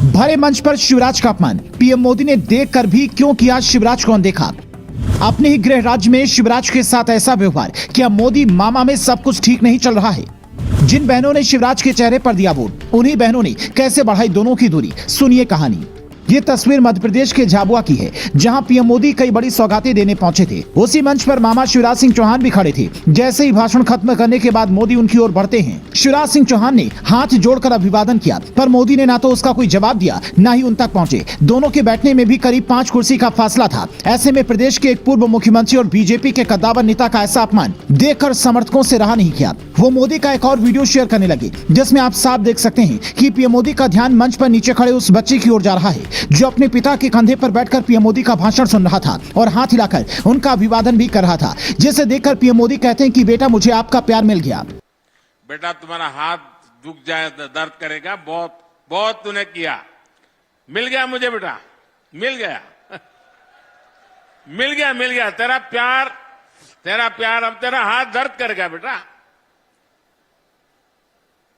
भरे मंच पर शिवराज का अपमान, पीएम मोदी ने देखकर भी क्यों किया शिवराज को अनदेखा। अपने ही गृह राज्य में शिवराज के साथ ऐसा व्यवहार, क्या मोदी मामा में सब कुछ ठीक नहीं चल रहा है। जिन बहनों ने शिवराज के चेहरे पर दिया वोट, उन्हीं बहनों ने कैसे बढ़ाई दोनों की दूरी। सुनिए कहानी। ये तस्वीर मध्य प्रदेश के झाबुआ की है, जहां पीएम मोदी कई बड़ी सौगातें देने पहुंचे थे। उसी मंच पर मामा शिवराज सिंह चौहान भी खड़े थे। जैसे ही भाषण खत्म करने के बाद मोदी उनकी ओर बढ़ते हैं, शिवराज सिंह चौहान ने हाथ जोड़कर अभिवादन किया, पर मोदी ने ना तो उसका कोई जवाब दिया, न ही उन तक पहुंचे। दोनों के बैठने में भी करीब 5 कुर्सी का फासला था। ऐसे में प्रदेश के एक पूर्व मुख्यमंत्री और बीजेपी के कद्दावर नेता का ऐसा अपमान देखकर समर्थकों से रहा नहीं गया। वो मोदी का एक और वीडियो शेयर करने लगे, जिसमें आप साफ देख सकते हैं कि पीएम मोदी का ध्यान मंच पर नीचे खड़े उस बच्चे की ओर जा रहा है, जो अपने पिता के कंधे पर बैठकर पीएम मोदी का भाषण सुन रहा था और हाथ हिलाकर उनका अभिवादन भी कर रहा था। जिसे देखकर पीएम मोदी कहते हैं कि बेटा, मुझे आपका प्यार मिल गया। बेटा, तुम्हारा हाथ दुख जाए, दर्द करेगा, बहुत बहुत तूने किया, मिल गया मुझे बेटा, मिल गया मिल गया तेरा प्यार अब तेरा हाथ दर्द करेगा बेटा,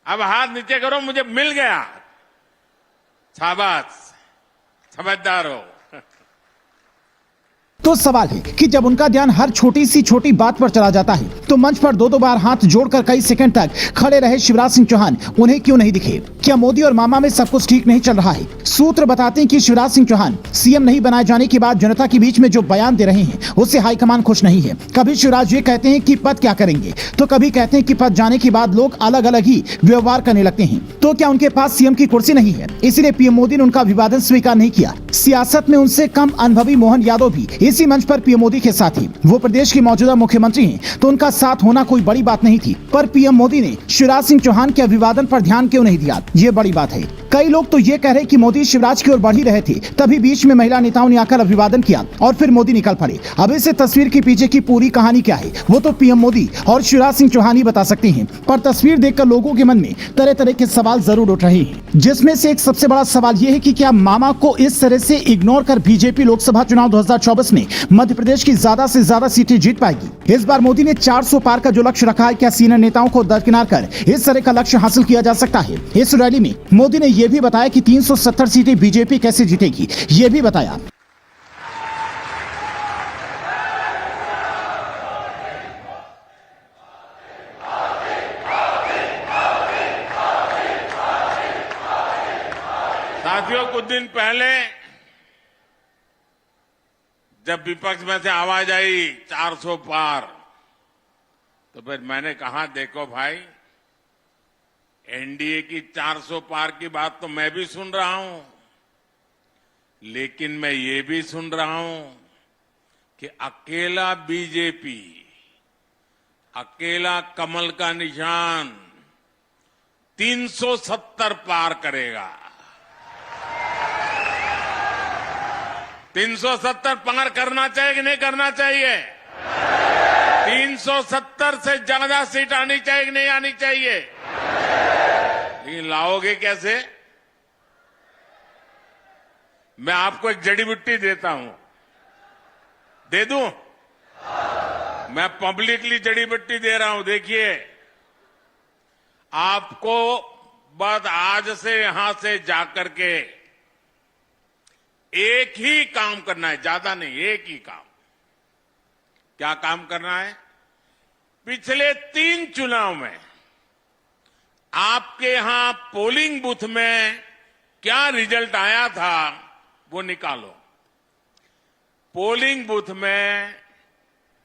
अब हाथ नीचे करो, मुझे मिल गया। शाबाश, समझदार हो। तो सवाल है कि जब उनका ध्यान हर छोटी बात पर चला जाता है, तो मंच पर दो बार हाथ जोड़कर कई सेकंड तक खड़े रहे शिवराज सिंह चौहान उन्हें क्यों नहीं दिखे। क्या मोदी और मामा में सब कुछ ठीक नहीं चल रहा है। सूत्र बताते हैं कि शिवराज सिंह चौहान सीएम नहीं बनाए जाने के बाद जनता के बीच में जो बयान दे रहे हैं, उससे हाईकमान खुश नहीं है। कभी शिवराज ये कहते हैं कि पद क्या करेंगे, तो कभी कहते हैं कि पद जाने के बाद लोग अलग अलग ही व्यवहार करने लगते हैं। तो क्या उनके पास सीएम की कुर्सी नहीं है, इसलिए पीएम मोदी ने उनका अभिवादन स्वीकार नहीं किया। सियासत में उनसे कम अनुभवी मोहन यादव भी इसी मंच पर पीएम मोदी के साथ ही। वो प्रदेश के मौजूदा मुख्यमंत्री हैं, तो उनका साथ होना कोई बड़ी बात नहीं थी। पर पीएम मोदी ने शिवराज सिंह चौहान के अभिवादन पर ध्यान क्यों नहीं दिया, ये बड़ी बात है। कई लोग तो ये कह रहे कि मोदी शिवराज की ओर बढ़ ही रहे थे, तभी बीच में महिला नेताओं ने आकर अभिवादन किया और फिर मोदी निकल पड़े। अब इस तस्वीर के पीछे की पूरी कहानी क्या है, वो तो पीएम मोदी और शिवराज सिंह चौहान ही बता सकते हैं। पर तस्वीर देखकर लोगों के मन में तरह तरह के सवाल जरूर उठ रहे हैं, जिसमें से एक सबसे बड़ा सवाल ये है कि क्या मामा को इस तरह से इग्नोर कर बीजेपी लोकसभा चुनाव 2024 में मध्य प्रदेश की ज्यादा से ज्यादा सीटें जीत पाएगी। इस बार मोदी ने 400 पार का जो लक्ष्य रखा है, क्या सीनियर नेताओं को दरकिनार कर इस तरह का लक्ष्य हासिल किया जा सकता है। इस रैली में मोदी ने यह भी बताया कि 370 सीटें बीजेपी कैसे जीतेगी, ये भी बताया। साथियों, कुछ दिन पहले जब विपक्ष में से आवाज आई 400 पार, तो फिर मैंने कहा, देखो भाई, एनडीए की 400 पार की बात तो मैं भी सुन रहा हूं, लेकिन मैं ये भी सुन रहा हूं कि अकेला बीजेपी, अकेला कमल का निशान 370 पार करेगा। 370 पार करना चाहिए कि नहीं करना चाहिए? 370 से ज्यादा सीट आनी चाहिए कि नहीं आनी चाहिए? लेकिन लाओगे कैसे? मैं आपको एक जड़ी बूटी देता हूं, दे दूं? मैं पब्लिकली जड़ी बूटी दे रहा हूं। देखिए, आपको बस आज से यहां से जाकर के एक ही काम करना है, ज्यादा नहीं, एक ही काम। क्या काम करना है? पिछले 3 चुनाव में आपके यहां पोलिंग बूथ में क्या रिजल्ट आया था, वो निकालो। पोलिंग बूथ में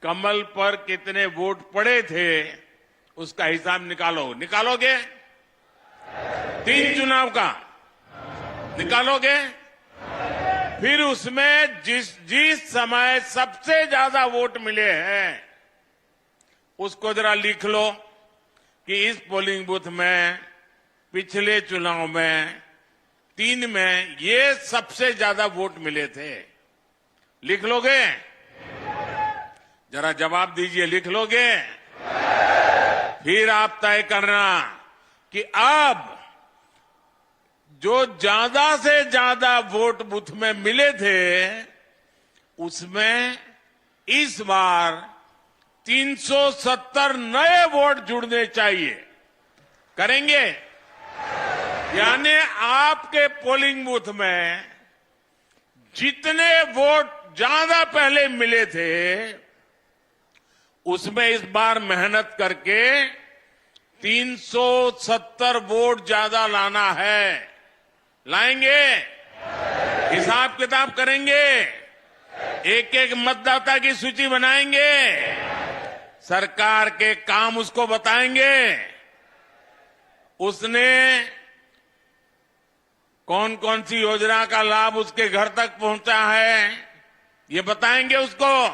कमल पर कितने वोट पड़े थे, उसका हिसाब निकालो। निकालोगे? 3 चुनाव का निकालोगे? फिर उसमें जिस समय सबसे ज्यादा वोट मिले हैं, उसको जरा लिख लो कि इस पोलिंग बूथ में पिछले चुनाव में 3 में ये सबसे ज्यादा वोट मिले थे। लिख लोगे? जरा जवाब दीजिए, लिख लोगे? फिर आप तय करना कि अब जो ज्यादा से ज्यादा वोट बूथ में मिले थे, उसमें इस बार 370 नए वोट जुड़ने चाहिए। करेंगे? यानी आपके पोलिंग बूथ में जितने वोट ज्यादा पहले मिले थे उसमें इस बार मेहनत करके 370 वोट ज्यादा लाना है। लाएंगे, हिसाब किताब करेंगे, एक एक मतदाता की सूची बनाएंगे, सरकार के काम उसको बताएंगे, उसने कौन कौन सी योजना का लाभ उसके घर तक पहुंचा है ये बताएंगे उसको,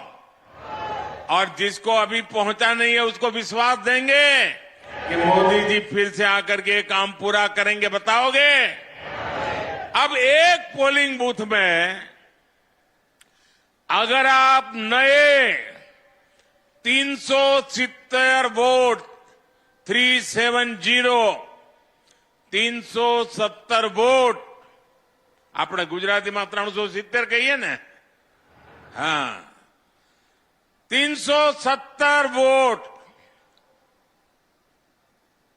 और जिसको अभी पहुंचा नहीं है उसको विश्वास देंगे कि मोदी जी फिर से आकर के काम पूरा करेंगे। बताओगे? अब एक पोलिंग बूथ में अगर आप नए 370 वोट 370 वोट આપણે ગુજરાતીમાં 370 કહીએ ને, હા, 370 वोट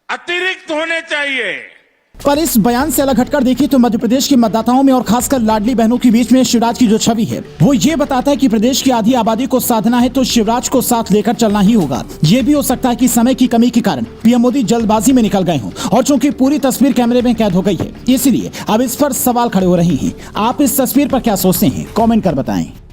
अतिरिक्त होने चाहिए। पर इस बयान से अलग हटकर देखिए तो मध्य प्रदेश के मतदाताओं में और खासकर लाडली बहनों के बीच में शिवराज की जो छवि है वो ये बताता है कि प्रदेश की आधी आबादी को साधना है तो शिवराज को साथ लेकर चलना ही होगा। ये भी हो सकता है कि समय की कमी के कारण पीएम मोदी जल्दबाजी में निकल गए हों और चूंकि पूरी तस्वीर कैमरे में कैद हो गई है इसलिए अब इस पर सवाल खड़े हो रहे हैं। आप इस तस्वीर पर क्या सोचते हैं? कॉमेंट कर बताएं।